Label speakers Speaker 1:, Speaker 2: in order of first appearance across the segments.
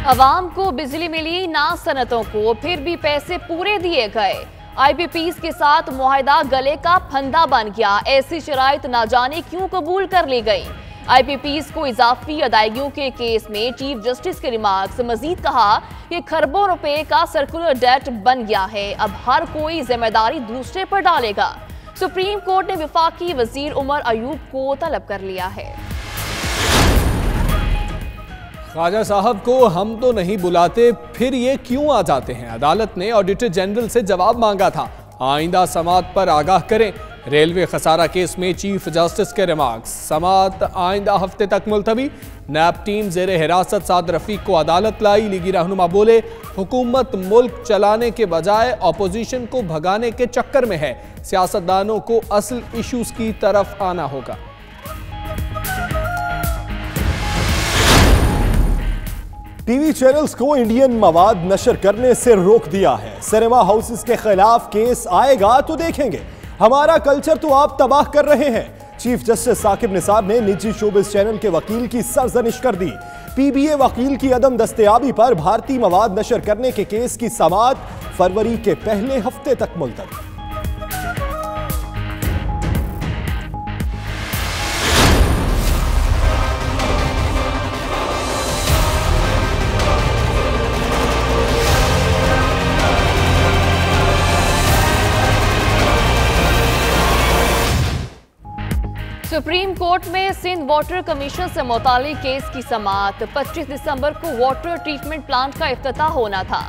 Speaker 1: अवाम को बिजली मिली, ना सनतों को, फिर भी पैसे पूरे दिए गए। IPPs के साथ मुआहदा गले का फंदा बन गया। ऐसी शराइत ना जाने क्यों कबूल कर ली गई। IPPs को इजाफी अदायगियों के केस में चीफ जस्टिस के रिमार्क्स। मजीद कहा कि खरबों रुपए का सर्कुलर डेट बन गया है, अब हर कोई जिम्मेदारी दूसरे पर डालेगा। सुप्रीम कोर्ट ने वफाकी वजीर उमर अयूब को तलब कर लिया है।
Speaker 2: ख्वाजा साहब को हम तो नहीं बुलाते, फिर ये क्यों आ जाते हैं? अदालत ने ऑडिटर जनरल से जवाब मांगा था, आइंदा समात पर आगाह करें। रेलवे खसारा केस में चीफ जस्टिस के रिमार्क्स। समात आइंदा हफ्ते तक मुलतवी। नैब टीम जेर हिरासत साद रफीक को अदालत लाई। लीगी रहनुमा बोले, हुकूमत मुल्क चलाने के बजाय अपोजिशन को भगाने के चक्कर में है। सियासतदानों को असल इश्यूज की तरफ आना होगा।
Speaker 3: टीवी चैनल्स को इंडियन मवाद नशर करने से रोक दिया है। सिनेमा हाउसेस के खिलाफ केस आएगा तो देखेंगे। हमारा कल्चर तो आप तबाह कर रहे हैं। चीफ जस्टिस साकिब निसार ने निजी शोबिस चैनल के वकील की सरजनिश कर दी। PBA वकील की अदम दस्तयाबी पर भारतीय मवाद नशर करने के केस की समाअत फरवरी के पहले हफ्ते तक मुलतवी।
Speaker 1: सुप्रीम कोर्ट में सिंध वाटर कमीशन से मुतालिक केस की समाअत। 25 दिसंबर को वाटर ट्रीटमेंट प्लांट का इफ्तिताह होना था।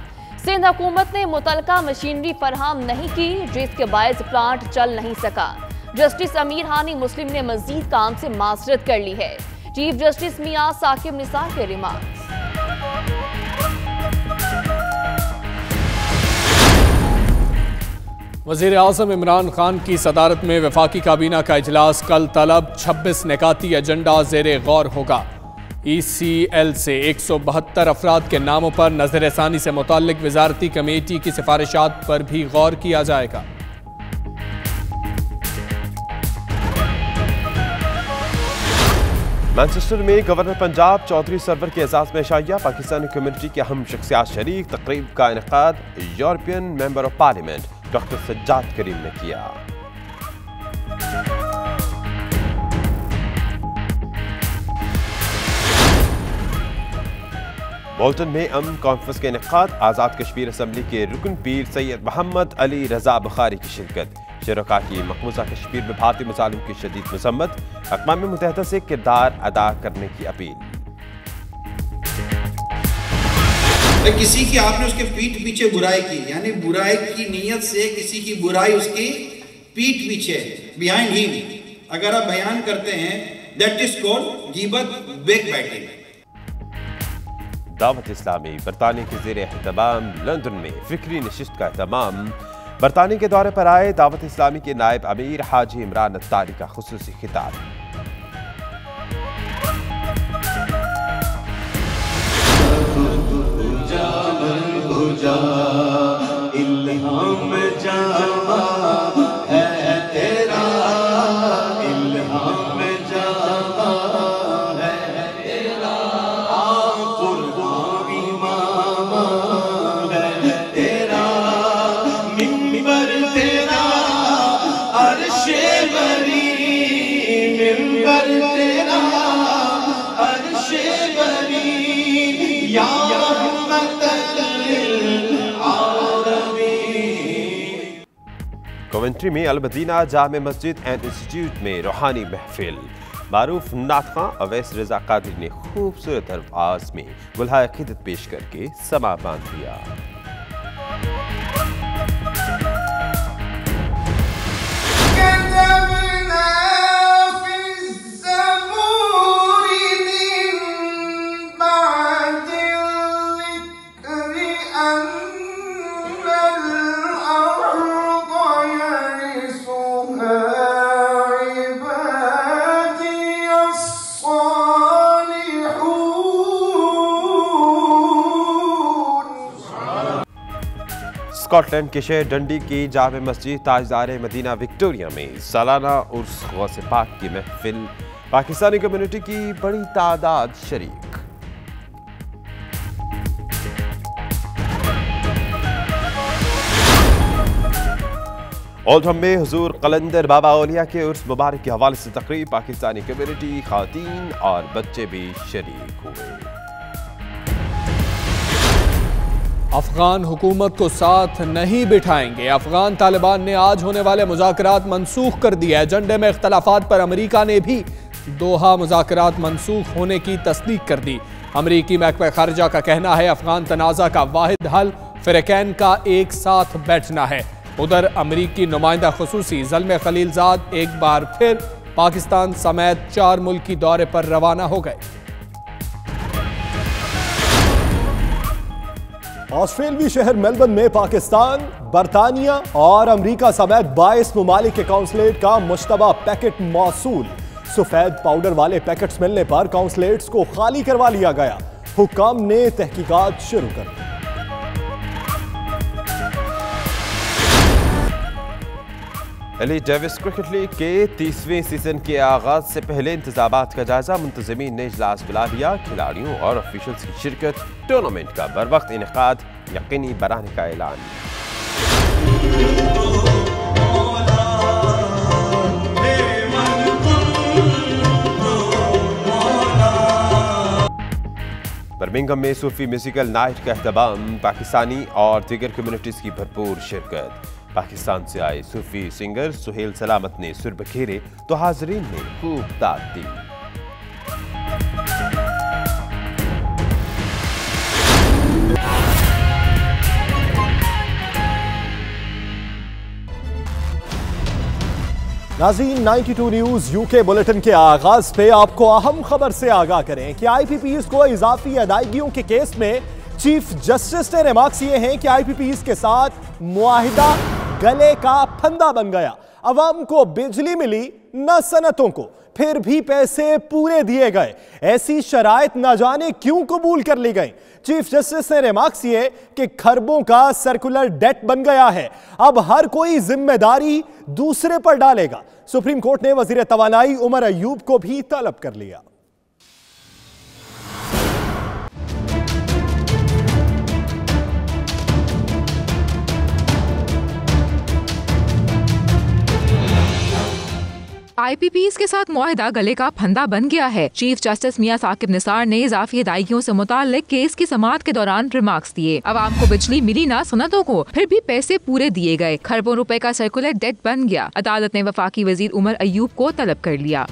Speaker 1: सिंध हुकूमत ने मुतलका मशीनरी फराहम नहीं की, जिसके बायस प्लांट चल नहीं सका। जस्टिस अमीर हानी मुस्लिम ने मजीद काम से माजरत कर ली है। चीफ जस्टिस मियां साकिब निसार के रिमार्क्स।
Speaker 2: वज़ीर आज़म इमरान खान की सदारत में वफाकी काबीना का इजलास कल तलब। 26 निकाती एजेंडा ज़ेरे गौर होगा। ECL से 172 अफराद के नामों पर नजरसानी से मुताल्लिक वजारती कमेटी की सिफारिशात पर भी गौर किया जाएगा।
Speaker 4: मैनचेस्टर में गवर्नर पंजाब चौधरी सरवर के एजाज में शाया पाकिस्तानी कम्युनिटी के अहम शख्सियात शरीक। तकरीब का इनेकाद European member of parliament doctor Sajjad Karim ने किया। बोल्टन में अमन कॉन्फ्रेंस के इनेकाद। आज़ाद कश्मीर असम्बली के रुकन पीर सैयद मोहम्मद अली रजा बुखारी की शिरकत। शुरका की मकबूजा कश्मीर में भारतीय मुजालिम की शदीद मजम्मत। अक़वाम मुत्तहिदा से किरदार अदा करने की अपील।
Speaker 5: किसी की आपने उसके पीठ पीछे बुराई की, यानी बुराई की नीयत से किसी की बुराई उसकी पीठ पीछे, बिहाइंड हिम अगर आप बयान करते हैं, that is called गीबत, backbiting.
Speaker 4: Dawat Islami बरतानिया के ज़ेर एहतमाम लंदन में फिक्री नशिस्त का एहतमाम। बरतानिया के दौरे पर आए दावत इस्लामी के नायब अमीर हाजी इमरान अत्तारी का खुसूसी खिताब।
Speaker 6: इल्हाम जामा है तेरा, इल्हाम जामा है तेरा, कुर्बानी मामा है तेरा, मिंबर तेरा अर्शे बरी, मिंबर तेरा अर्शे बरी, या
Speaker 4: कमेंट्री में अल-मदीना जामे मस्जिद एंड इंस्टीट्यूट में रूहानी महफिल। मारूफ नात खां अवैस रजा कादरी ने खूबसूरत अल्फाज में गुलहाए अक़ीदत पेश करके समा बांध दिया। स्कॉटलैंड के शहर डंडी की जामे मस्जिद ताजदार मदीना विक्टोरिया में सालाना उर्स गौसे पाक की महफिल। पाकिस्तानी कम्युनिटी की बड़ी तादाद शरीक। ओल्ड में हुजूर कलंदर बाबा औलिया के उर्स मुबारक के हवाले से तकरीब, पाकिस्तानी कम्युनिटी, खातीन और बच्चे भी शरीक हुए।
Speaker 2: अफगान हुकूमत को साथ नहीं बिठाएंगे। अफगान तालिबान ने आज होने वाले मुज़ाकरात मनसूख कर दिया। एजेंडे में इख्तलाफात पर अमेरिका ने भी दोहा मुज़ाकरात मनसूख होने की तस्दीक कर दी। अमरीकी महकमा खारजा का कहना है अफगान तनाज़ा का वाहिद हल फ़िरक़ैन का एक साथ बैठना है। उधर अमरीकी नुमाइंदा खुसूसी ज़ल्मे खलीलजाद एक बार फिर पाकिस्तान समेत 4 मुल्की दौरे पर रवाना हो गए।
Speaker 3: ऑस्ट्रेलियाई शहर मेलबर्न में पाकिस्तान, बरतानिया और अमेरिका समेत 22 ममालिक के काउंसलेट का मुश्तबा पैकेट मौसूल। सफेद पाउडर वाले पैकेट्स मिलने पर काउंसलेट्स को खाली करवा लिया गया। हुक्काम ने तहकीकात शुरू कर दी।
Speaker 4: एलिट डेविस क्रिकेट लीग के 30वें सीजन के आगाज से पहले इंतजामात का जायजा। मुंतज़मीन ने इजलास बुला लिया। खिलाड़ियों और ऑफिशियल्स की शिरकत, टूर्नामेंट का बर वक्त इनेकाद यकीनी बनाने का ऐलान। बर्मिंघम में सूफी म्यूजिकल नाइट का एहतमाम, पाकिस्तानी और दीगर कम्युनिटीज की भरपूर शिरकत। पाकिस्तान से आए सूफी सिंगर सुहेल सलामत ने सुर बखेरे तो हाजरीन ने खूब दाद दी।
Speaker 3: नाज़रीन, 92 न्यूज़ यूके बुलेटिन के आगाज पे आपको अहम खबर से आगाह करें कि IPPs को इजाफी अदायगियों के केस में चीफ जस्टिस ने रिमार्क्स किए हैं कि IPPs के साथ मुआहिदा गले का फंदा बन गया। अवाम को बिजली मिली, न सनतों को, फिर भी पैसे पूरे दिए गए। ऐसी शराइत न जाने क्यों कबूल कर ली गई। चीफ जस्टिस ने रिमार्क्स किए कि खरबों का सर्कुलर डेट बन गया है, अब हर कोई जिम्मेदारी दूसरे पर डालेगा। सुप्रीम कोर्ट ने वजीर तवानाई उमर अयूब को भी तलब कर लिया।
Speaker 7: IPPs के साथ मुआहिदा गले का फंदा बन गया है। चीफ जस्टिस मियां साकिब निसार ने इजाफी अदायगियों से मुताल्लिक केस की समाअत के दौरान रिमार्क्स दिए। अवाम को बिजली मिली ना, सनतों को, फिर भी पैसे पूरे दिए गए। खरबों रुपए का सर्कुलर डेट बन गया। अदालत ने वफाकी वजीर उमर अयूब को तलब कर लिया।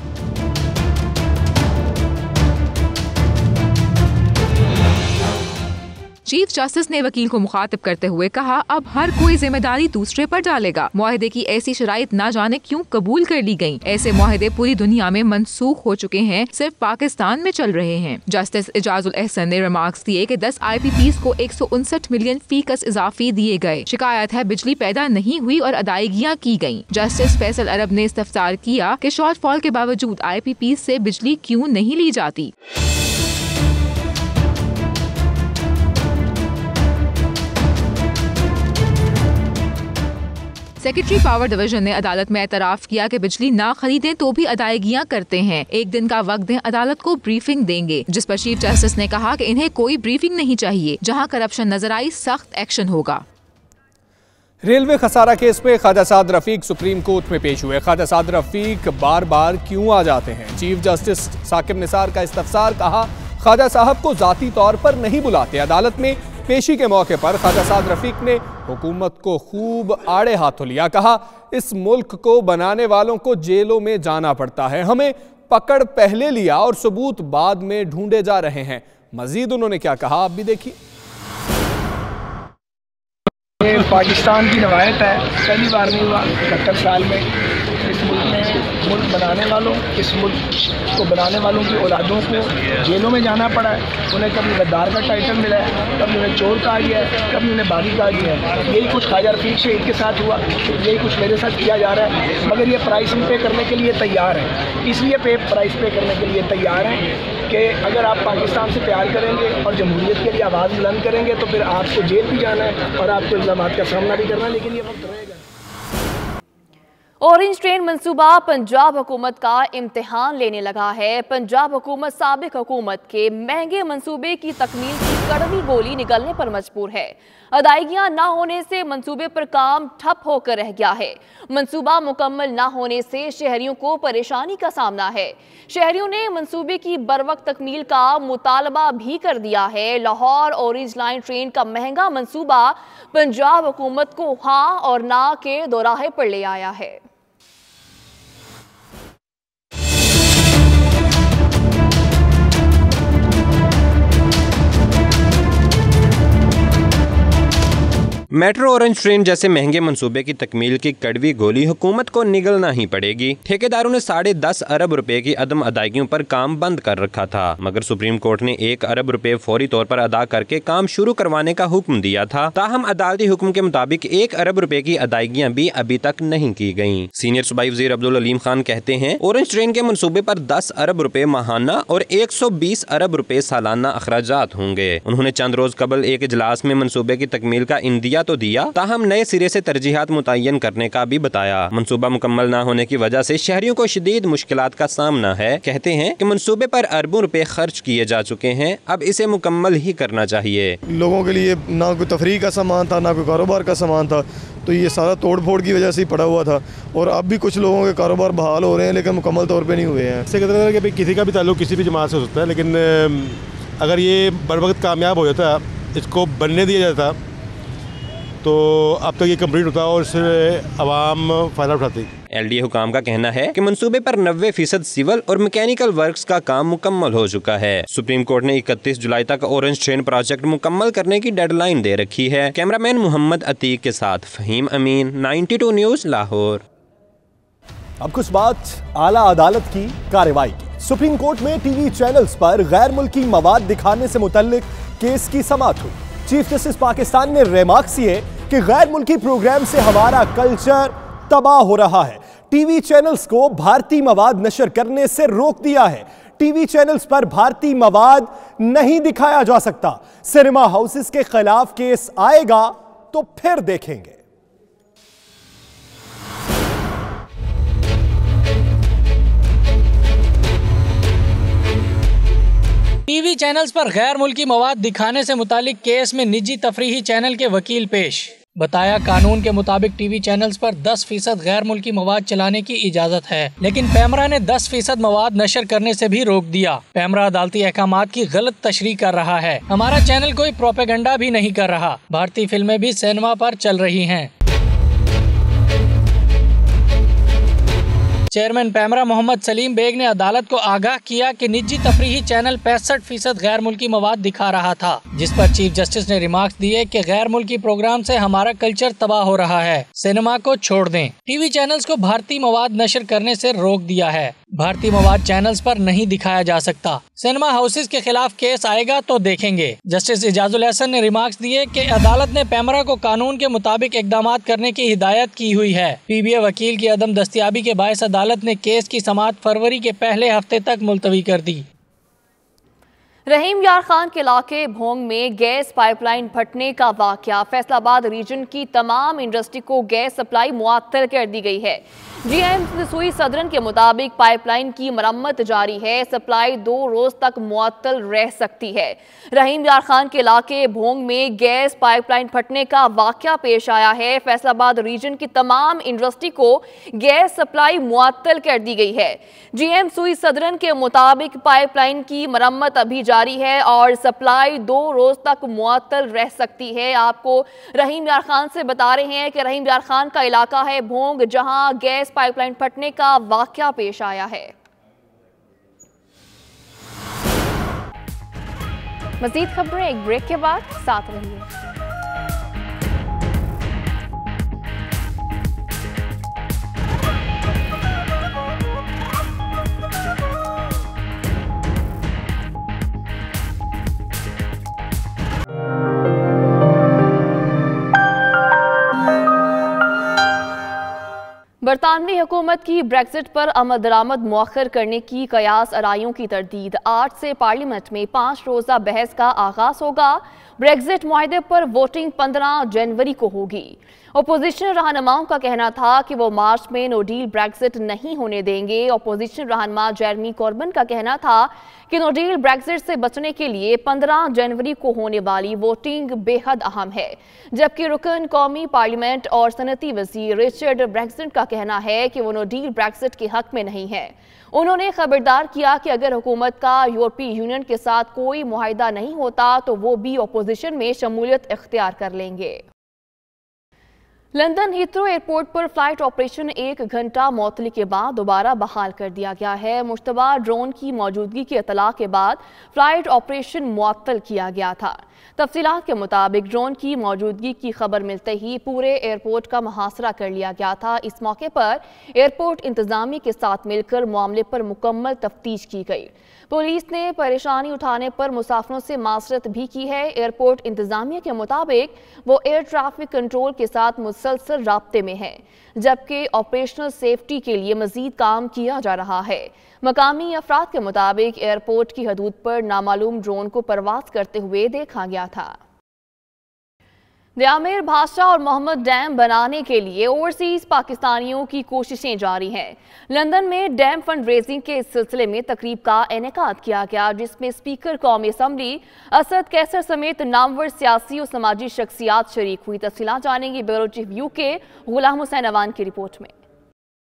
Speaker 7: चीफ जस्टिस ने वकील को मुखातिब करते हुए कहा, अब हर कोई जिम्मेदारी दूसरे पर डालेगा। मुआहिदे की ऐसी शराइत ना जाने क्यों कबूल कर ली गयी। ऐसे मुआहिदे पूरी दुनिया में मनसूख हो चुके हैं, सिर्फ पाकिस्तान में चल रहे हैं। जस्टिस इजाजुल एहसन ने रिमार्क्स दिए कि 10 IPPs को 159 मिलियन फीकस इजाफी दिए गए। शिकायत है बिजली पैदा नहीं हुई और अदायगियाँ की गयी। जस्टिस फैसल अरब ने इस्तफसार किया कि शॉर्टफॉल के बावजूद IPPs से बिजली क्यों नहीं ली जाती। सेक्रेटरी पावर डिवीजन ने अदालत में एतराफ किया कि बिजली ना खरीदें तो भी अदायगियां करते हैं। एक दिन का वक्त दें, अदालत को ब्रीफिंग देंगे। जिस पर चीफ जस्टिस ने कहा कि इन्हें कोई ब्रीफिंग नहीं चाहिए। जहां करप्शन नजर आई, सख्त एक्शन होगा।
Speaker 2: रेलवे खसारा केस में ख्वाजा साद रफीक सुप्रीम कोर्ट में पेश हुए। ख्वाजा साद रफीक बार बार क्यों आ जाते हैं? चीफ जस्टिस साकिब निसार का इस्तफसार, कहा ख्वाजा साहब को जाती तौर पर नहीं बुलाते। अदालत में पेशी के मौके पर ख्वाजा साद रफीक ने हुकूमत को खूब आड़े हाथों लिया। कहा इस मुल्क को बनाने वालों को जेलों में जाना पड़ता है, हमें पकड़ पहले लिया और सबूत बाद में ढूंढे जा रहे हैं। मजीद उन्होंने क्या कहा, आप भी देखिए।
Speaker 8: पाकिस्तान की रवायत है, पहली बार नहीं हुआ 71 साल में। इस मुल्क में मुल्क बनाने वालों, इस मुल्क को बनाने वालों की औलादों को जेलों में जाना पड़ा है। उन्हें कभी गद्दार का टाइटल मिला है, कभी उन्हें चोर कहा गया है, कभी उन्हें बागी कहा गया है। यही कुछ ख्वाजा रफीक शहीद के साथ हुआ, यही कुछ मेरे साथ किया जा रहा है। मगर ये प्राइस पे करने के लिए तैयार है, इसलिए प्राइस पे करने के लिए तैयार हैं कि अगर आप पाकिस्तान से प्यार करेंगे और जमहूरियत के लिए आवाज़ बुलंद करेंगे तो फिर आपको जेल भी जाना है और आपको इल्ज़ामात का सामना भी करना है, लेकिन ये वक्त रहेगा।
Speaker 1: ऑरेंज ट्रेन मंसूबा पंजाब हुकूमत का इम्तिहान लेने लगा है। पंजाब हुकूमत साबिक हुकूमत के महंगे मंसूबे की तकमील की कड़वी गोली निकलने पर मजबूर है। अदायगियां न होने से मंसूबे पर काम ठप होकर रह गया है। मंसूबा मुकम्मल न होने से शहरियों को परेशानी का सामना है। शहरियों ने मंसूबे की बरवक्त तकमील का मुतालबा भी कर दिया है। लाहौर ऑरेंज लाइन ट्रेन का महंगा मंसूबा पंजाब हुकूमत को हाँ और ना के दोराहे पर ले आया है।
Speaker 4: मेट्रो ऑरेंज ट्रेन जैसे महंगे मंसूबे की तकमील की कड़वी गोली हुकूमत को निगलना ही पड़ेगी। ठेकेदारों ने 10.5 अरब रुपए की अदम अदायगियों पर काम बंद कर रखा था, मगर सुप्रीम कोर्ट ने 1 अरब रुपए फौरी तौर पर अदा करके काम शुरू करवाने का हुक्म दिया था। ताहम अदालती हुक्म के मुताबिक 1 अरब रुपए की अदायगियां भी अभी तक नहीं की गयी। सीनियर सूबाई वज़ीर अब्दुल अलीम खान कहते हैं, ऑरेंज ट्रेन के मंसूबे पर 10 अरब रुपए माहाना और 120 अरब रुपए सालाना अखराजात होंगे। उन्होंने चंद रोज कबल एक इजलास में मंसूबे की तकमील का इंदिया तो दिया, ताहम नए सिरे से तरजीहात मुतय्यन करने का भी बताया। मंसूबा मुकम्मल न होने की वजह से शहरियों को शदीद मुश्किलात का सामना है। कहते हैं कि मंसूबे पर अरबों रुपए खर्च किए जा चुके हैं, अब इसे मुकम्मल ही करना चाहिए।
Speaker 9: लोगों के लिए ना कोई तफरीह का सामान था, ना कोई कारोबार का सामान था, तो ये सारा तोड़ फोड़ की वजह से ही पड़ा हुआ था। और अब भी कुछ लोगों के कारोबार बहाल हो रहे हैं, लेकिन मुकम्मल तौर पर नहीं हुए हैं।
Speaker 10: इससे कहते हैं कि किसी का भी ताल्लुक किसी भी जमात से हो सकता है, लेकिन अगर ये बर वक्त कामयाब हो जाता, इसको बनने दिया जाता, तो अब तक ये कंप्लीट होता और इससे अवाम फ़ायदा उठाती।
Speaker 4: LDA हुकाम का कहना है कि मंसूबे पर 90% सिविल और मैकेनिकल वर्क्स का काम मुकम्मल हो चुका है। सुप्रीम कोर्ट ने 31 जुलाई तक ऑरेंज ट्रेन प्रोजेक्ट मुकम्मल करने की डेडलाइन दे रखी है। कैमरामैन मोहम्मद अतीक के साथ फहीम अमीन, 92 न्यूज़, लाहौर।
Speaker 3: अब कुछ बात आला अदालत की कार्रवाई की। सुप्रीम कोर्ट में टीवी चैनल्स पर गैर मुल्की मवाद दिखाने से मुतल्लिक केस की समाअत हुई। चीफ जस्टिस पाकिस्तान ने रिमार्क्स किए कि गैर मुल्की प्रोग्राम से हमारा कल्चर तबाह हो रहा है। टीवी चैनल्स को भारतीय मवाद नशर करने से रोक दिया है। टीवी चैनल्स पर भारतीय मवाद नहीं दिखाया जा सकता। सिनेमा हाउसेस के खिलाफ केस आएगा तो फिर देखेंगे।
Speaker 11: टीवी चैनल्स पर गैर मुल्की मवाद दिखाने से मुतालिक केस में निजी तफरीही चैनल के वकील पेश। बताया, कानून के मुताबिक टीवी चैनल्स पर 10% गैर मुल्की मवाद चलाने की इजाजत है, लेकिन पैमरा ने 10% मवाद नशर करने से भी रोक दिया। पैमरा अदालती अहकामात की गलत तशरीह कर रहा है। हमारा चैनल कोई प्रोपेगेंडा भी नहीं कर रहा। भारतीय फिल्में भी सिनेमा पर चल रही हैं। चेयरमैन पैमरा मोहम्मद सलीम बेग ने अदालत को आगाह किया कि निजी तफरीही चैनल 65% गैर मुल्की मवाद दिखा रहा था, जिस पर चीफ जस्टिस ने रिमार्क्स दिए कि गैर मुल्की प्रोग्राम से हमारा कल्चर तबाह हो रहा है, सिनेमा को छोड़ दें। टीवी चैनल्स को भारतीय मवाद नशर करने से रोक दिया है। भारतीय मवाद चैनल्स पर नहीं दिखाया जा सकता। सिनेमा हाउसेस के खिलाफ केस आएगा तो देखेंगे। जस्टिस इजाजुल हसन ने रिमार्क्स दिए कि अदालत ने पैमरा को कानून के मुताबिक इकदामात करने की हिदायत की हुई है। PBA वकील की अदम दस्तियाबी के बायस अदालत ने केस की समाअत फरवरी के पहले हफ्ते तक मुलतवी कर दी।
Speaker 1: रहीम यार खान के इलाके भोंग में गैस पाइपलाइन फटने का वाकया। फैसलाबाद रीजन की तमाम इंडस्ट्री को गैस सप्लाई मुअत्तल कर दी गई है। GM सुई सदरन के मुताबिक पाइपलाइन की मरम्मत जारी है। सप्लाई 2 रोज तक मुअत्तल रह सकती है। रहीम यार खान के इलाके भोंग में गैस पाइपलाइन फटने का वाकया पेश आया है। फैसलाबाद रीजन की तमाम इंडस्ट्री को गैस सप्लाई मुअत्तल कर दी गई है। GM सुई सदरन के मुताबिक पाइपलाइन की मरम्मत अभी जारी है और सप्लाई 2 रोज तक मुअत्तल रह सकती है। आपको रहीम यार खान से बता रहे हैं कि रहीम यार खान का इलाका है भोंग, जहां गैस पाइपलाइन फटने का वाकया पेश आया है। मजीद खबरें एक ब्रेक के बाद, साथ रहिए। बरतानवी हुकूमत की ब्रेक्जिट पर अमल दरामद मौखर करने की कयास आराइयों की तरदीद। 8 से पार्लियामेंट में 5 रोज़ा बहस का आगाज होगा। ब्रेक्जिट मुआहदे पर वोटिंग 15 जनवरी को होगी। अपोजिशन रहनुमाओं का कहना था कि वो मार्च में नो डील ब्रेक्जिट नहीं होने देंगे। अपोजिशन रहनुमा जेरेमी कॉर्बन का कहना था कि नो डील ब्रेक्जिट से बचने के लिए 15 जनवरी को होने वाली वोटिंग बेहद अहम है, जबकि रुकन कौमी पार्लियामेंट और सनती वजीर रिचर्ड ब्रेक्जिट का कहना है कि वो नो डील ब्रेक्जिट के हक में नहीं है। उन्होंने खबरदार किया कि अगर हुकूमत का यूरोपीय यूनियन के साथ कोई मुआहिदा नहीं होता तो वो भी अपोजिशन में शमूलियत इख्तियार कर लेंगे। लंदन हीथ्रो एयरपोर्ट पर फ्लाइट ऑपरेशन 1 घंटा मौतली के बाद दोबारा बहाल कर दिया गया है। मुश्तबा ड्रोन की मौजूदगी की इतला के बाद फ्लाइट ऑपरेशन मुअत्तल किया गया था। तफसीलात के मुताबिक ड्रोन की मौजूदगी की खबर मिलते ही पूरे एयरपोर्ट का मुहासरा कर लिया गया था। इस मौके पर एयरपोर्ट इंतजामी के साथ मिलकर मामले पर मुकम्मल तफ्तीश की गई। पुलिस ने परेशानी उठाने पर मुसाफिरों से मासरत भी की है। एयरपोर्ट इंतजामिया के मुताबिक वो एयर ट्रैफिक कंट्रोल के साथ मुसलसल राब्ते में है, जबकि ऑपरेशनल सेफ्टी के लिए मजीद काम किया जा रहा है। मकामी अफराद के मुताबिक एयरपोर्ट की हदूद पर नामालूम ड्रोन को परवाज करते हुए देखा गया था। आमिर भाषा और मोहम्मद डैम बनाने के लिए ओवरसीज पाकिस्तानियों की कोशिशें जारी हैं। लंदन में डैम फंड रेजिंग के इस सिलसिले में तकरीब का इनेकाद किया गया, जिसमें स्पीकर कौमी असम्बली असद कैसर समेत नामवर सियासी और समाजी शख्सियात शरीक हुई। तफसीलात जानेंगे bureau chief UK Ghulam Hussain Awan की रिपोर्ट में।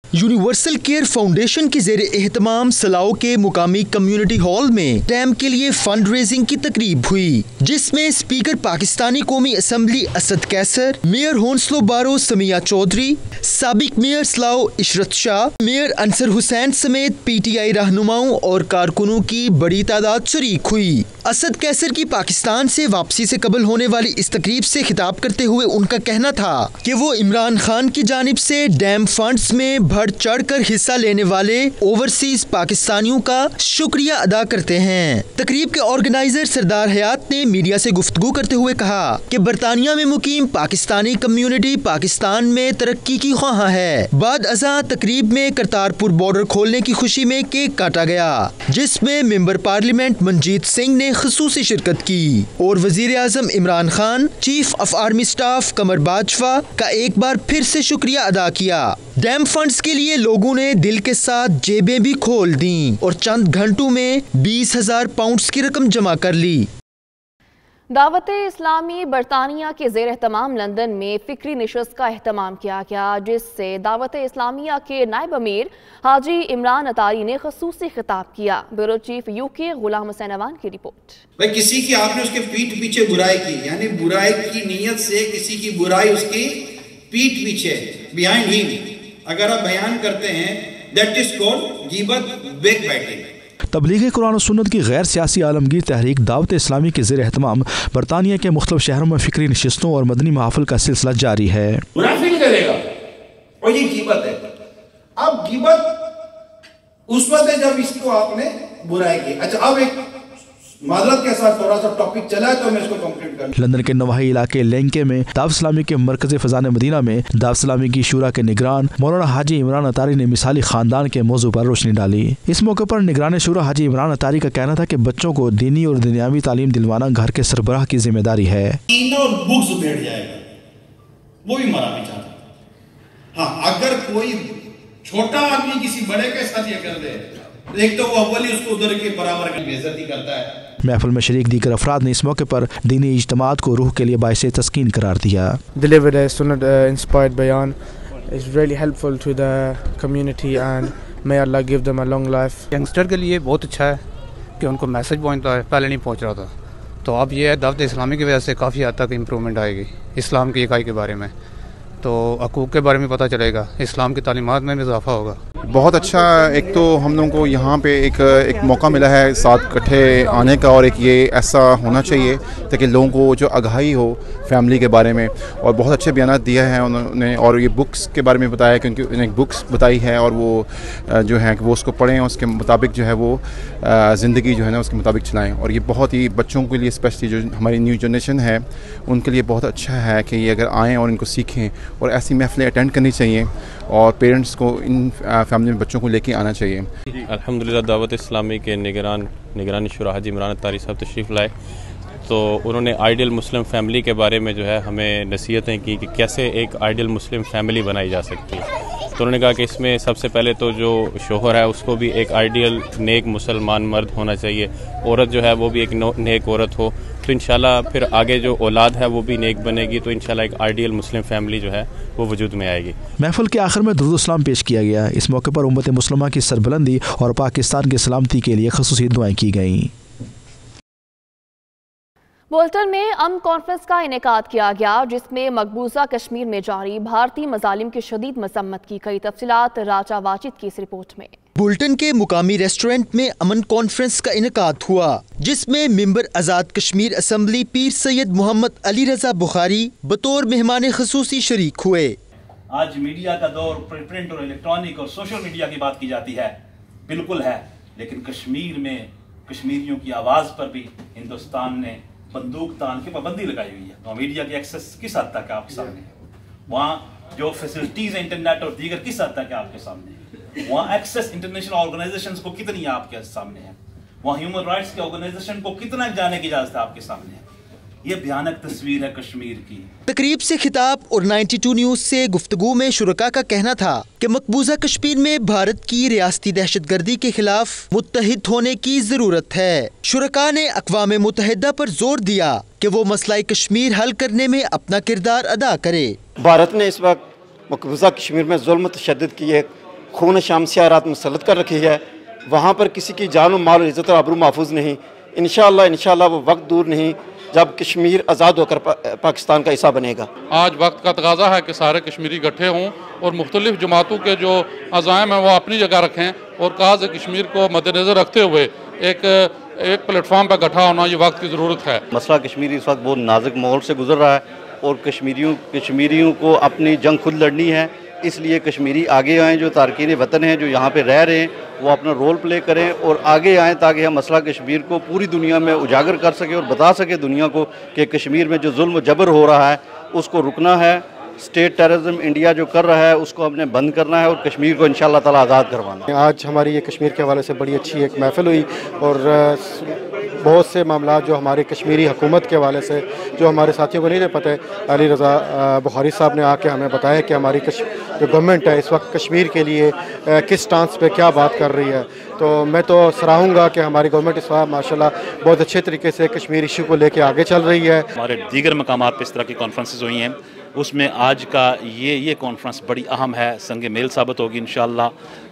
Speaker 12: यूनिवर्सल केयर फाउंडेशन के ज़ेरे एहतमाम सलाओ के मुकामी कम्युनिटी हॉल में डैम के लिए फंड रेजिंग की तकरीब हुई, जिसमें स्पीकर पाकिस्तानी कौमी असम्बली असद कैसर, मेयर हौंसलो बारो समिया चौधरी, साबिक मेयर सलाओ इशरत शाह, मेयर अंसर हुसैन समेत PTI रहनुमाओं और कारकुनों की बड़ी तादाद शरीक हुई। असद कैसर की पाकिस्तान से वापसी से कबल होने वाली इस तकरीब से खिताब करते हुए उनका कहना था कि वो इमरान खान की जानिब से डैम फंड्स में बढ़ चढ़ कर हिस्सा लेने वाले ओवरसीज पाकिस्तानियों का शुक्रिया अदा करते हैं। तकरीब के ऑर्गेनाइजर सरदार हयात ने मीडिया से गुफ्तगू करते हुए कहा कि बरतानिया में मुकीम पाकिस्तानी कम्युनिटी पाकिस्तान में तरक्की की ख्वाह है। बाद अज़ा तकरीब में करतारपुर बॉर्डर खोलने की खुशी में केक काटा गया, जिसमें मेंबर पार्लियामेंट मनजीत सिंह ने खसूसी शिरकत की और वजीर आजम Imran Khan, chief of army staff Qamar Bajwa का एक बार फिर से शुक्रिया अदा किया। डैम फंड्स के लिए लोगों ने दिल के साथ जेबें भी खोल दी और चंद घंटों में 20,000 पाउंड की रकम जमा कर ली।
Speaker 1: दावत इस्लामी बरतानिया के ज़ेर एहतमाम लंदन में फ़िक्री नशस्त का एहतमाम किया गया, जिससे दावत इस्लामिया के नायब अमीर हाजी इमरान अतारी ने खसूसी खिताब किया। Bureau chief UK Ghulam Hussain Awan की रिपोर्ट।
Speaker 5: भाई किसी की आपने उसके पीठ पीछे बुराई की, यानी बुराई की नीयत से किसी की बुराई उसकी पीठ पीछे बिहाइंड हिम अगर आप बयान करते हैं, दैट इज कॉल्ड गीबत, बैकबाइटिंग।
Speaker 13: तबलीग कुरान और सुन्नत की गैर सियासी आलमगीर तहरीक दावत इस्लामी के ज़ेर एहतमाम बरतानिया के मुख्तलिफ शहरों में फ़िक्री नशिस्तों और मदनी महफिल का सिलसिला जारी है।
Speaker 14: बुरा फील करेगा और ये गीबत है। अब गीबत उस वक्त है जब इसको आपने बुराई की। अच्छा, अब एक माजरत के साथ थोड़ा सा टॉपिक चला है तो मैं इसको कंप्लीट कर।
Speaker 13: लंदन के नवाही इलाके लेंके में दावत इस्लामी के मरकज़ फ़ज़ान मदीना में दावत इस्लामी की शूरा के निगरान मौलाना हाजी इमरान अतारी ने मिसाली खानदान के मौजू पर रोशनी डाली। इस मौके पर निगरान शूरा हाजी इमरान अतारी का कहना था कि बच्चों को दीनी और दुनियावी तालीम दिलवाना घर के सरबराह की जिम्मेदारी है।
Speaker 5: बुक्स बैठ जाएगा, वो भी मरा नहीं चाहता। हाँ, अगर कोई छोटा आदमी किसी बड़े के साथ ये कर दे, एक तो वो अव्वल ही उसको उधर के बराबर की बेइज्जती करता है।
Speaker 13: महफिल में शरीक दीगर अफराद ने इस मौके पर दीनी इज्तिमात को रूह के लिए बाइस तस्कीन करार दिया।
Speaker 15: Delivered a sunnah inspired bayan is really helpful to the community and may Allah give them a long life.
Speaker 16: Youngster के लिए बहुत अच्छा है कि उनको मैसेज पहुंचता है, पहले नहीं पहुंच रहा था, तो अब ये है दावत इस्लामी की वजह से काफ़ी हद तक इम्प्रूवमेंट आएगी इस्लाम की इकाई के बारे में, तो हकूक़ के बारे में पता चलेगा, इस्लाम की तालीमात में भी इजाफा होगा।
Speaker 17: बहुत अच्छा। एक तो हम लोगों को यहाँ पे एक मौका मिला है साथ इकट्ठे आने का, और एक ये ऐसा होना चाहिए ताकि लोगों को जो आगाही हो फैमिली के बारे में, और बहुत अच्छे बयान दिए हैं उन्होंने, और ये बुक्स के बारे में बताया क्योंकि उन्होंने एक बुक्स बताई है और वो जो है कि वो उसको पढ़ें, उसके मुताबिक जो है वो ज़िंदगी जो है ना उसके मुताबिक चलाएँ। और ये बहुत ही बच्चों के लिए स्पेशली जो हमारी न्यू जनरेशन है उनके लिए बहुत अच्छा है कि ये अगर आएँ और इनको सीखें, और ऐसी महफिलें अटेंड करनी चाहिए और पेरेंट्स को इन फैमिली में बच्चों को लेके आना चाहिए।
Speaker 18: अल्हम्दुलिल्लाह दावत इस्लामी के निगरानी शुरा हाजी इमरान अत्तारी साहब तशरीफ़ लाए, तो उन्होंने आइडियल मुस्लिम फैमिली के बारे में जो है हमें नसीहतें की कि कैसे एक आइडियल मुस्लिम फैमिली बनाई जा सकती है। तो उन्होंने कहा कि इसमें सबसे पहले तो जो शोहर है उसको भी एक आइडियल नेक मुसलमान मर्द होना चाहिए, औरत जो है वो भी एक नेक औरत हो, तो इंशाल्लाह फिर आगे जो औलाद है वो भी नेक बनेगी, तो इंशाल्लाह एक आइडियल मुस्लिम फैमिली जो है वो वजूद में आएगी।
Speaker 13: महफिल के आखिर में दुरूद इस्लाम पेश किया गया। इस मौके पर उम्मत मुस्लिमा की सरबुलंदी और पाकिस्तान की सलामती के लिए ख़ुसूसी दुआएं की गईं।
Speaker 1: बोल्टन में अमन कॉन्फ्रेंस का इनेकाद किया गया, जिसमें मकबूजा कश्मीर में जारी भारतीय मजालिम की शदीद मजम्मत की गई। तफसीलात राजा वाजिद की इस रिपोर्ट में।
Speaker 12: बुलेटिन के मुकामी रेस्टोरेंट में अमन कॉन्फ्रेंस का इनेकाद हुआ, जिसमें मेंबर आज़ाद कश्मीर असम्बली पीर सैयद मोहम्मद अली रजा बुखारी बतौर मेहमान ख़ुसूसी शरीक हुए।
Speaker 19: आज मीडिया का दौर, प्रिंट और इलेक्ट्रॉनिक और सोशल मीडिया की बात की जाती है, बिल्कुल है, लेकिन कश्मीर में कश्मीरियों की आवाज़ पर भी हिंदुस्तान ने बंदूक तान की पाबंदी लगाई हुई है। तो मीडिया की एक्सेस किस हद तक है आपके सामने है, वहाँ जो फैसिलिटीज है इंटरनेट और दीगर किस हद तक है आपके सामने है, वहाँ एक्सेस इंटरनेशनल ऑर्गेनाइजेशंस को कितनी आपके सामने है, वहाँ ह्यूमन राइट्स के ऑर्गेनाइजेशन को कितना जाने की इजाजत है आपके सामने है। ये भयानक तस्वीर है कश्मीर की।
Speaker 12: तकरीब से खिताब और 92 न्यूज से गुफ्तगू में शुरका का कहना था कि मकबूजा कश्मीर में भारत की रियासती दहशतगर्दी के खिलाफ मुत्तहिद होने की जरूरत है। शुरका ने अक़वाम मुत्तहिदा पर जोर दिया कि वो मसला कश्मीर हल करने में अपना किरदार अदा करे। भारत ने इस वक्त मकबूजा कश्मीर में जुल्म तशद्दुद की एक खून शामसियारात मुसल्लत कर रखी है। वहाँ पर किसी की जान और माल, इज़्ज़त और आबरू महफूज नहीं। इंशाअल्लाह वो वक्त दूर नहीं जब कश्मीर आज़ाद होकर पाकिस्तान का हिस्सा बनेगा। आज वक्त का तकाजा है कि सारे कश्मीरी इकट्ठे हों और मुख्तलिफ जमातों के जो अज़ाइम हैं वो अपनी जगह रखें और काज़ कश्मीर को मद्देनज़र रखते हुए एक प्लेटफॉर्म पर इकट्ठा होना ये वक्त की ज़रूरत है। मसला कश्मीर इस वक्त बहुत नाजुक माहौल से गुजर रहा है और कश्मीरियों को अपनी जंग खुद लड़नी है। इसलिए कश्मीरी आगे आएँ, जो तारकीन वतन हैं, जो यहाँ पे रह रहे हैं, वो अपना रोल प्ले करें और आगे आएँ ताकि हम मसला कश्मीर को पूरी दुनिया में उजागर कर सकें और बता सकें दुनिया को कि कश्मीर में जो जुल्म जबर हो रहा है उसको रुकना है। स्टेट टेररिज्म इंडिया जो कर रहा है उसको हमने बंद करना है और कश्मीर को इंशाअल्लाह ताला आज़ाद करवाना है। आज हमारी ये कश्मीर के हवाले से बड़ी अच्छी एक महफिल हुई और बहुत से मामला जो हमारे कश्मीरी हुकूमत के हवाले से जो हमारे साथियों को नहीं पता है, अली रज़ा बुखारी साहब ने आके हमें बताया कि हमारी जो गवर्नमेंट है इस वक्त कश्मीर के लिए किस स्टांस पे क्या बात कर रही है। तो मैं तो सराहूँगा कि हमारी गवर्नमेंट इस वक्त माशाल्लाह बहुत अच्छे तरीके से कश्मीर इशू को लेके आगे चल रही है।
Speaker 19: हमारे दीगर मकामात पर इस तरह की कॉन्फ्रेंसेज हुई हैं, उसमें आज का ये कॉन्फ्रेंस बड़ी अहम है, संग मेल साबित होगी इंशाअल्लाह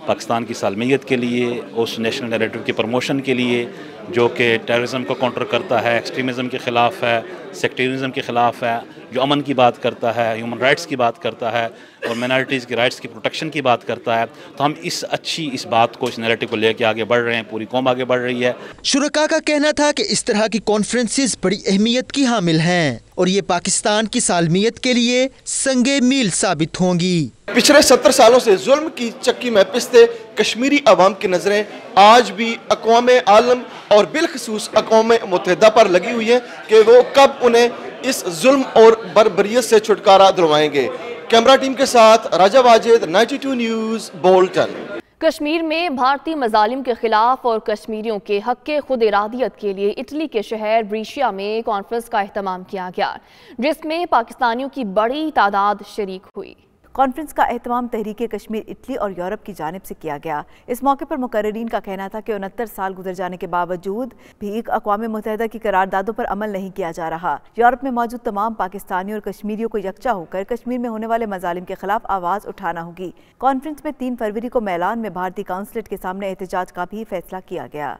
Speaker 19: पाकिस्तान की सालमियत के लिए, उस नेशनल नैरेटिव के प्रमोशन के लिए जो कि टेररिज्म को काउंटर करता है, एक्सट्रीमिज़म के ख़िलाफ़ है, सेक्टेरिज्म के ख़िलाफ़ है, जो अमन की बात करता है, ह्यूमन राइट्स की बात करता है और माइनॉरिटीज़ के राइट्स की प्रोटेक्शन की बात करता है। तो हम इस बात को, इस नैरेटिव को लेकर आगे बढ़ रहे हैं, पूरी कौम आगे बढ़ रही है।
Speaker 12: शुरका का कहना था कि इस तरह की कॉन्फ्रेंसेस बड़ी अहमियत की हामिल हैं और ये पाकिस्तान की सालमियत के लिए संगे मील साबित होंगी।
Speaker 20: पिछले 70 सालों से जुल्म की चक्की में पिसते कश्मीरी अवाम की नजरें आज भी अक़वाम आलम और बिलखसूस अक़वाम मुत्तहिदा पर लगी हुई है कि वो कब उन्हें इस जुल्म और बर्बरियत से छुटकारा दिलवाएंगे। कैमरा टीम के साथ राजा वाजिद, 92 न्यूज़, बोल्टन।
Speaker 1: कश्मीर में भारतीय मजालिम के खिलाफ और कश्मीरियों के हक के खुद इरादियत के लिए इटली के शहर ब्रीशिया में कॉन्फ्रेंस का एहतमाम किया गया, जिसमें पाकिस्तानियों की बड़ी तादाद शरीक हुई।
Speaker 21: कॉन्फ्रेंस का एहतमाम तहरीक कश्मीर इटली और यूरोप की जानिब से किया गया। इस मौके पर मुकर्रिरीन का कहना था कि 69 साल गुजर जाने के बावजूद भी अक़वाम मुत्तहिदा की करारदादों पर अमल नहीं किया जा रहा। यूरोप में मौजूद तमाम पाकिस्तानियों और कश्मीरियों को यकजा होकर कश्मीर में होने वाले मजालिम के खिलाफ आवाज़ उठाना होगी। कॉन्फ्रेंस में 3 फरवरी को मैलान में भारतीय काउंसलेट के सामने एहतजाज का भी फैसला किया गया।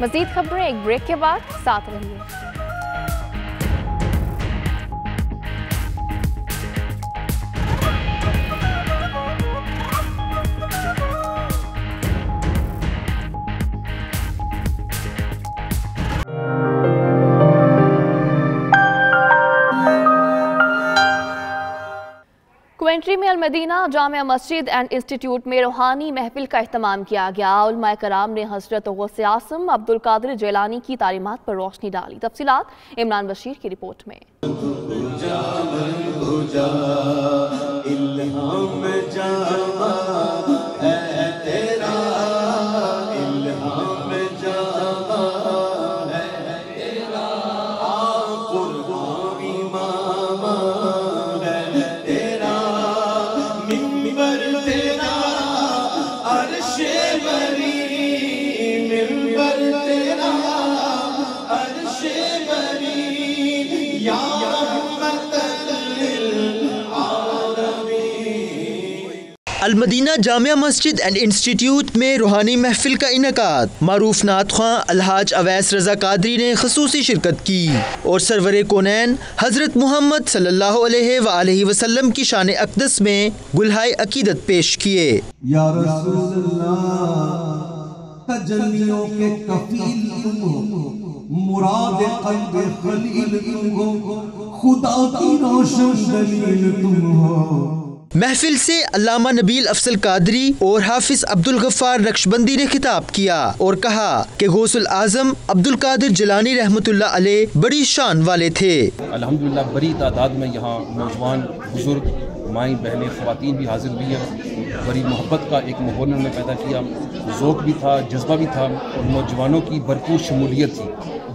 Speaker 1: मज़ीद खबरें एक ब्रेक के बाद साथ रहिए। कवेंट्री में अल-मदीना जामिया मस्जिद एंड इंस्टीट्यूट में रूहानी महफिल का इख्तिताम किया गया। उलमाए कराम ने हजरत गौसे आज़म अब्दुल कादिर जिलानी की तालीमात पर रोशनी डाली। तफसीलात इमरान बशीर की रिपोर्ट में।
Speaker 12: अल-मदीना जामिया मस्जिद एंड इंस्टीट्यूट में रूहानी महफिल का इनकाद। मारूफ नात ख्वां अलहाज अवैस रजा कादरी ने खसूसी शिरकत की और सरवरे कोनैन हजरत मोहम्मद सल्लल्लाहु अलैहि वसल्लम की शान अक़दस में गुलहाए अकीदत पेश किए।
Speaker 6: या रसूलल्लाह, तजल्लियों के कफील तुम हो, मुराद क़ल्ब खलील तुम हो, खुदा की रोशन दलील तुम हो।
Speaker 12: महफिल से अल्लामा नबील अफसल कादरी और हाफिज अब्दुल गफ्फार नक्शबंदी ने खिताब किया और कहा कि गौसुल आजम अब्दुल कादिर जिलानी रहमतुल्लाह अलैह बड़ी शान वाले थे।
Speaker 22: अल्हम्दुलिल्लाह बड़ी तादाद में यहाँ नौजवान, बुजुर्ग, माई बहनें, ख़वातीन भी हाजिर हुई हैं। बड़ी मोहब्बत का एक माहौल उन्होंने पैदा किया, ज़ौक़ भी था, जज्बा भी था और नौजवानों की भरपूर शमूलियत थी।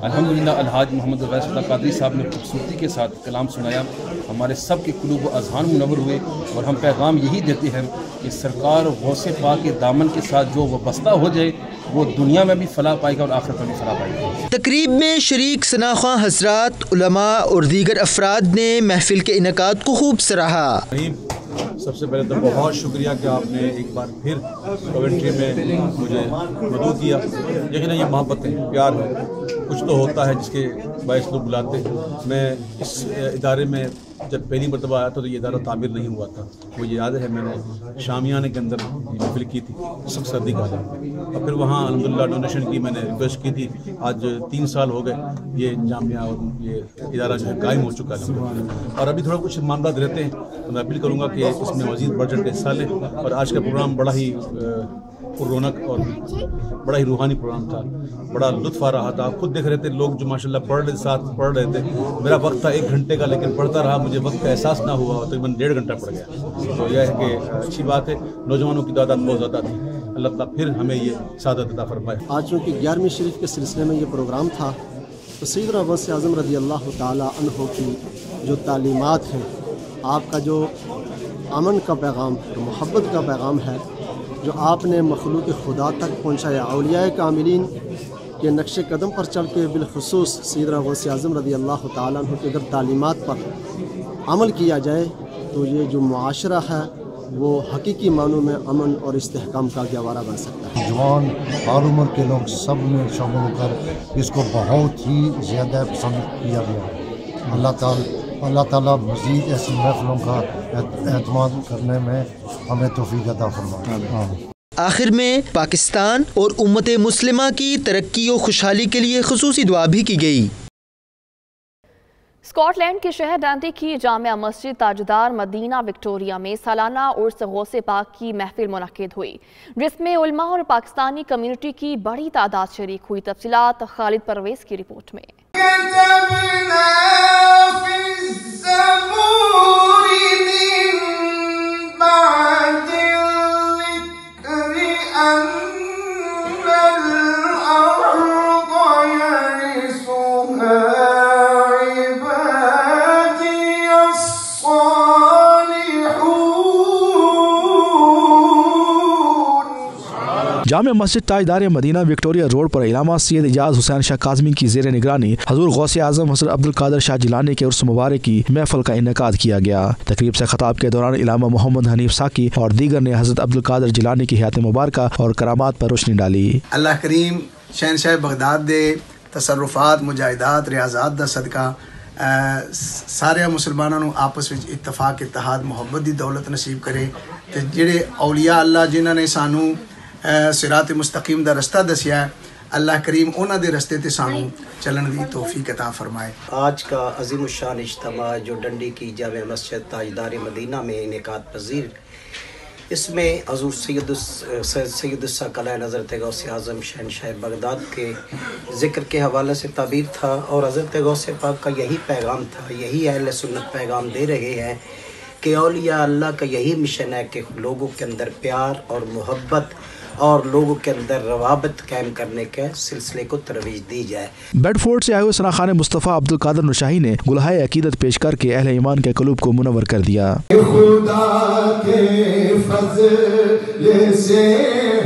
Speaker 22: अल्हम्दुलिल्लाह अलहाज मोहम्मद अवैस रज़ा कादरी साहब ने खूबसूरती के साथ कलाम सुनाया। हमारे सब के कुलूब व अज़हान मुनव्वर हुए और हम पैगाम यही देते हैं कि सरकार गौसे पाक के दामन के साथ जो वाबस्ता हो जाए वो दुनिया में भी फलाह पाएगा और आखिरत में भी फलाह पाएगा।
Speaker 12: तकरीब में शरीक सनाख्वां हज़रात, उलमा और दीगर अफराद ने महफिल के इनकाद को खूब सराहा।
Speaker 23: सबसे पहले तो बहुत शुक्रिया कि आपने एक बार फिर कवेंट्री में मुझे मदद किया। लेकिन ये मोहब्बत है, प्यार है, कुछ तो होता है जिसके बायस लोग बुलाते हैं। मैं इस इदारे में जब पहली मरतबा आया था तो ये इदारा तामीर नहीं हुआ था। मुझे याद है मैंने शामियाने के अंदर महफिल की थी सख्त सर्दी का और फिर वहाँ अल्हम्दुलिल्लाह डोनेशन की मैंने रिक्वेस्ट की थी। आज 3 साल हो गए ये जामिया और ये इदारा जो है कायम हो चुका है और अभी थोड़ा कुछ मामला रहते हैं तो मैं अपील करूँगा कि इसमें मज़ीद बढ़ चढ़ के हिस्सा लें। और आज का प्रोग्राम बड़ा ही रौनक और बड़ा ही रूहानी प्रोग्राम था, बड़ा लुत्फ आ रहा था। आप खुद देख रहे थे लोग जो माशाल्लाह पढ़ रहे थे। मेरा वक्त था 1 घंटे का, लेकिन पढ़ता रहा, मुझे वक्त का एहसास ना हुआ, तकरीबन 1.5 घंटा पड़ गया। तो यह है कि अच्छी बात है, नौजवानों की तादाद बहुत ज़्यादा थी। अल्लाह ताला फिर हमें ये सादत अता फरमाए।
Speaker 24: आज चूँकि 11वीं शरीफ के सिलसिले में ये प्रोग्राम था तो सैयदना गौसे आज़म रज़ी अल्लाह ताला अन्हु की जो तालीमात हैं, आपका जो अमन का पैगाम और मोहब्बत का पैगाम है जो आपने मखलूक खुदा तक पहुँचाया, औलियाए कामिलीन के नक्शे कदम पर चल के बिलखुसूस सैयदना गौसे आज़म रज़ी अल्लाह ताला अन्हु की अगर तालीमात पर अमल किया जाए तो ये जो मुआशरा है वो हकीकी मानों में अमन और इस्तेहकाम का गवारा बन सकता है।
Speaker 25: जवान और उम्र के लोग सब में शामिल होकर इसको बहुत ही ज़्यादा पसंद किया गया। अल्लाह ताला मज़ीद ऐसी महफिलों का एहतमाम करने में हमें तौफीक अता फरमाए।
Speaker 12: आखिर में पाकिस्तान और उम्मत मुस्लिमा की तरक्की और खुशहाली के लिए खुसूसी दुआ भी की गई।
Speaker 1: स्कॉटलैंड के शहर डांडी की जामिया मस्जिद ताजदार मदीना विक्टोरिया में सालाना उर्स गौसे पाक की महफिल मुनक्किद हुई, जिसमें उलमा और पाकिस्तानी कम्युनिटी की बड़ी तादाद शरीक हुई। तफसीलात खालिद परवेज की रिपोर्ट में।
Speaker 13: जामिया मस्जिद ताजदार मदीना विक्टोरिया रोड पर इलामा सैयद इजाज हुसैन शाह काज़मी की ज़ेर निगरानी हजूर गौसे आज़म हज़रत अब्दुल कादिर शाह जिलानी के उर्स मुबारक की महफिल का इनेकाद किया गया। तकरीब से खताब के दौरान इलामा मोहम्मद हनीफ साकी और दीगर ने हज़रत अब्दुल कादिर जिलानी की हयात मुबारक और करामात पर रोशनी डाली।
Speaker 8: अल्लाह करीम शहनशाह बगदाद दे तसर्रुफात मुजाहिदात रियाजात दा सदका सारे मुसलमानों को आपस में इत्तफाक इत्तेहाद मुहब्बत की दौलत नसीब करे ते जेड़े औलिया अल्लाह जिन्होंने सानू सिरात मुस्तकीम दा रस्ता दसिया
Speaker 2: अल्लाह करीम उन्हां दे रस्ते ते सानू चलन दी तौफीक अता फरमाए।
Speaker 4: आज का अज़ीमुशान इज्तिमा जो डंडी की जामे मस्जिद ताजदार मदीना में इनेकाद पजीर, इसमें हज़ूर सैयदुस्सक़लैन हज़रत गौसे आज़म शहनशाह बगदाद के ज़िक्र के हवाले से ताबीर था और हज़रत गौसे पाक का यही पैगाम था, यही अहले सुन्नत पैगाम दे रहे हैं कि औलिया अल्लाह का यही मिशन है कि लोगों के अंदर प्यार और मोहब्बत और लोगों के अंदर रवाबत कायम करने के सिलसिले को तरवीज दी जाए।
Speaker 13: बेडफोर्ड से आए हुए सनाखान मुस्तफ़ा अब्दुल कादिर नुशाही ने गुलहाए अकीदत पेश करके अहले ईमान के क़ुलूब को मुनव्वर कर दिया।
Speaker 6: खुदा के फज़ल से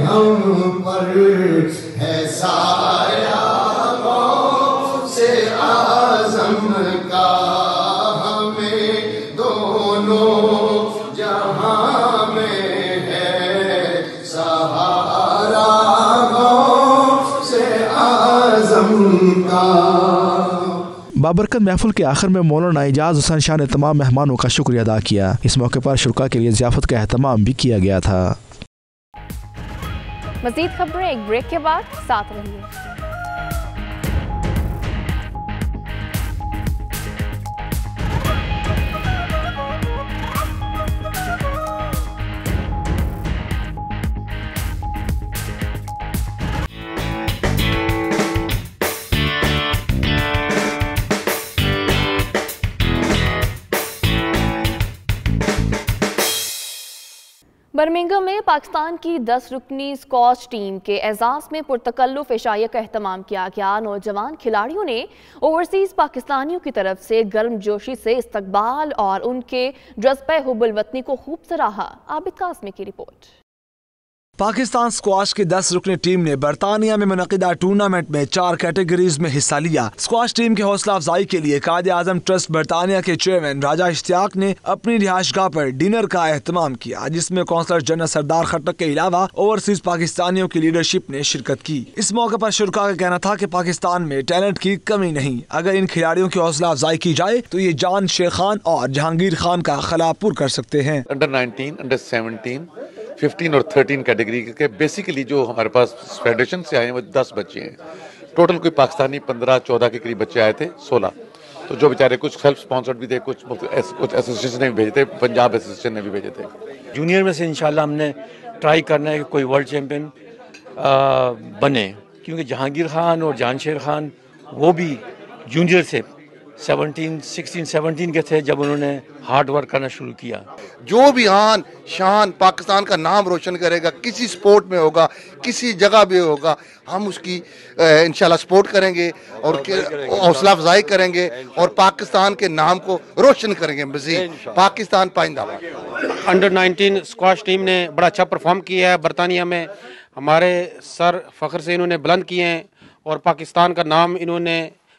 Speaker 6: हम पर है साया से आज़म का, हमें दोनों जहां में है सहारा से आज़म का।
Speaker 13: बाबरकत महफिल के आखिर में मौलाना इजाज़ हुसैन शाह ने तमाम मेहमानों का शुक्रिया अदा किया। इस मौके पर शुरका के लिए ज़ियाफ़त का एहतमाम भी किया गया था।
Speaker 1: मज़ीद खबरें एक ब्रेक के बाद, साथ रहिए। बर्मिंघम में पाकिस्तान की 10 रुकनी स्क्वॉश टीम के एजाज में पुरतकल्लुफ इशाइया का एहतमाम किया गया। नौजवान खिलाड़ियों ने ओवरसीज पाकिस्तानियों की तरफ से गर्मजोशी से इस्तकबाल और उनके जज्बे हुब्बुल वतनी को खूब सराहा। आबिद कासमी की रिपोर्ट।
Speaker 7: पाकिस्तान स्क्वाश की 10 रुकनी टीम ने बरतानिया में मुनक़िदा टूर्नामेंट में 4 कैटेगरीज में हिस्सा लिया। स्क्वाश टीम की हौसला अफजाई के लिए कायदे आजम ट्रस्ट बरतानिया के चेयरमैन राजा इश्तियाक ने अपनी रिहाइशगाह पर डिनर का एहतमाम किया, जिसमें कौंसलर जनरल सरदार खट्टक के अलावा ओवरसीज पाकिस्तानियों की लीडरशिप ने शिरकत की। इस मौके पर शुरका का कहना था कि पाकिस्तान में टैलेंट की कमी नहीं, अगर इन खिलाड़ियों की हौसला अफजाई की जाए तो ये जान शेर खान और जहांगीर खान का खला पूरा कर सकते हैं।
Speaker 9: अंडर 19, अंडर 17, 15 और 13 कैटेगरी के बेसिकली जो हमारे पास फेडरेशन से आए हैं वो 10 बच्चे हैं। टोटल कोई पाकिस्तानी 15-14 के करीब बच्चे आए थे, 16। तो जो बेचारे कुछ सेल्फ स्पॉन्सर्ड भी थे, कुछ एसोसिएशन ने भी भेजे थे, पंजाब एसोसिएशन ने भी भेजे थे।
Speaker 10: जूनियर में से इंशाल्लाह हमने ट्राई करना है कि कोई वर्ल्ड चैम्पियन बने, क्योंकि जहांगीर खान और जानशेर खान वो भी जूनियर से 16-17 के थे जब उन्होंने हार्ड वर्क करना शुरू किया।
Speaker 14: जो भी आन शान पाकिस्तान का नाम रोशन करेगा, किसी स्पोर्ट में होगा, किसी जगह भी होगा, हम उसकी इंशाल्लाह सपोर्ट करेंगे और हौसला अफजाई करेंगे और पाकिस्तान के नाम को रोशन करेंगे। मज़ीद पाकिस्तान पाइंदाबाद।
Speaker 26: अंडर 19 स्क्वाश टीम ने बड़ा अच्छा परफॉर्म किया है बरतानिया में। हमारे सर फ़ख्र से इन्होंने बुलंद किए हैं और पाकिस्तान का नाम इन्होंने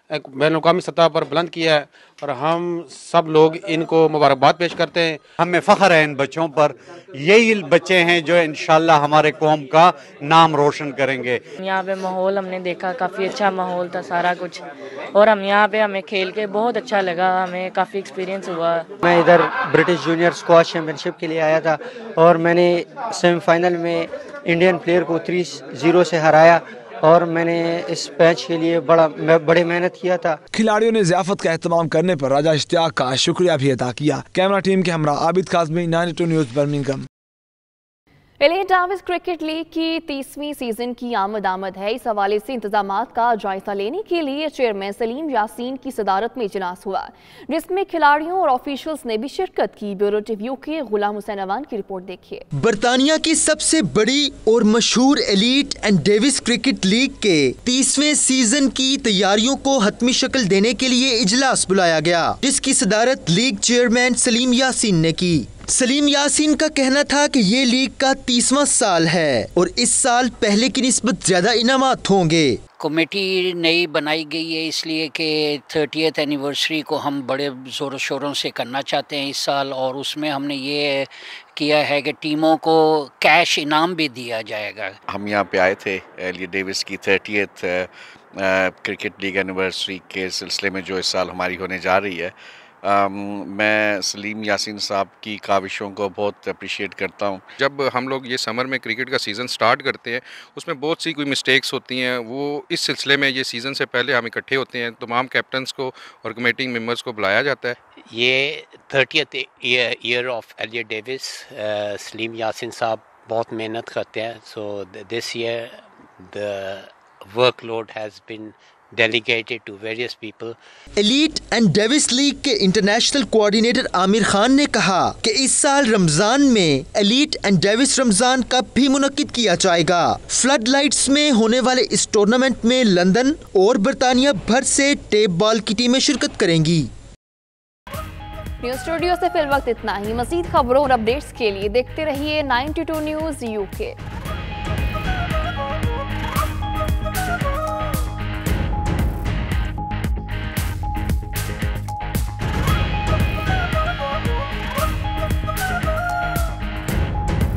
Speaker 26: एक बैनुल-अक़वामी सतह पर बुलंद किया है और हम सब लोग इनको मुबारकबाद पेश करते हैं।
Speaker 27: हमें फ़ख्र है इन बच्चों पर। यही बच्चे हैं जो इंशाल्लाह हमारे कौम का नाम रोशन करेंगे।
Speaker 28: यहाँ पे माहौल हमने देखा, काफ़ी अच्छा माहौल था सारा कुछ, और हम यहाँ पे हमें खेल के बहुत अच्छा लगा, हमें काफ़ी एक्सपीरियंस हुआ।
Speaker 29: मैं इधर ब्रिटिश जूनियर स्क्वॉश चैम्पियनशिप के लिए आया था और मैंने सेमीफाइनल में इंडियन प्लेयर को 3-0 से हराया और मैंने इस मैच के लिए बड़ी मेहनत किया था।
Speaker 7: खिलाड़ियों ने ज़ियाफत का एहतमाम करने पर राजा इश्तियाक का शुक्रिया भी अदा किया। कैमरा टीम के हमरा Abid Kazmi, 92 news Birmingham.
Speaker 1: Elliot Davis cricket league की 30वीं सीजन की आमद है। इस हवाले से इंतजामात का जायजा लेने के लिए चेयरमैन सलीम यासीन की सदारत में इजलास हुआ, जिसमें खिलाड़ियों और ऑफिशियल्स ने भी शिरकत की। ब्यूरो टीवी के गुलाम हुसैन अवान की रिपोर्ट देखिए।
Speaker 12: बरतानिया की सबसे बड़ी और मशहूर elite and Davis cricket league के 30वें सीजन की तैयारियों को हतमी शक्ल देने के लिए इजलास बुलाया गया, जिसकी सदारत लीग चेयरमैन सलीम यासीन ने की। सलीम यासीन का कहना था कि ये लीग का 30वां साल है और इस साल पहले की निस्बत ज्यादा इनामात होंगे।
Speaker 30: कमेटी नई बनाई गई है इसलिए कि 30th एनिवर्सरी को हम बड़े ज़ोरों शोरों से करना चाहते हैं इस साल, और उसमें हमने ये किया है कि टीमों को कैश इनाम भी दिया जाएगा।
Speaker 9: हम यहाँ पे आए थे एलियट डेविस की 30th क्रिकेट लीग एनिवर्सरी के सिलसिले में जो इस साल हमारी होने जा रही है,
Speaker 3: मैं सलीम यासीन साहब की काविशों को बहुत अप्रिशिएट करता हूँ।
Speaker 5: जब हम लोग ये समर में क्रिकेट का सीज़न स्टार्ट करते हैं उसमें बहुत सी कोई मिस्टेक्स होती हैं, वो इस सिलसिले में ये सीज़न से पहले हम इकट्ठे होते हैं, तमाम कैप्टन्स को और कमेटी मेंबर्स को बुलाया जाता है।
Speaker 11: ये 30th year of Elliot Davis, Salim Yasin साहब बहुत मेहनत करते हैं। So this year the workload has been delegated to various people.
Speaker 12: Elite and Davis league के इंटरनेशनल कोऑर्डिनेटर आमिर खान ने कहा कि इस साल रमजान में Elite and Davis Ramzan cup भी मुनक्किद किया जाएगा। फ्लड लाइट्स में होने वाले इस टूर्नामेंट में लंदन और बर्तानिया भर से टेप बॉल की टीमें शिरकत करेंगी।
Speaker 1: न्यूज स्टूडियो से फिल वक्त इतना ही। मज़ीद खबरों और अपडेट्स के लिए देखते रहिए 92 न्यूज़ UK।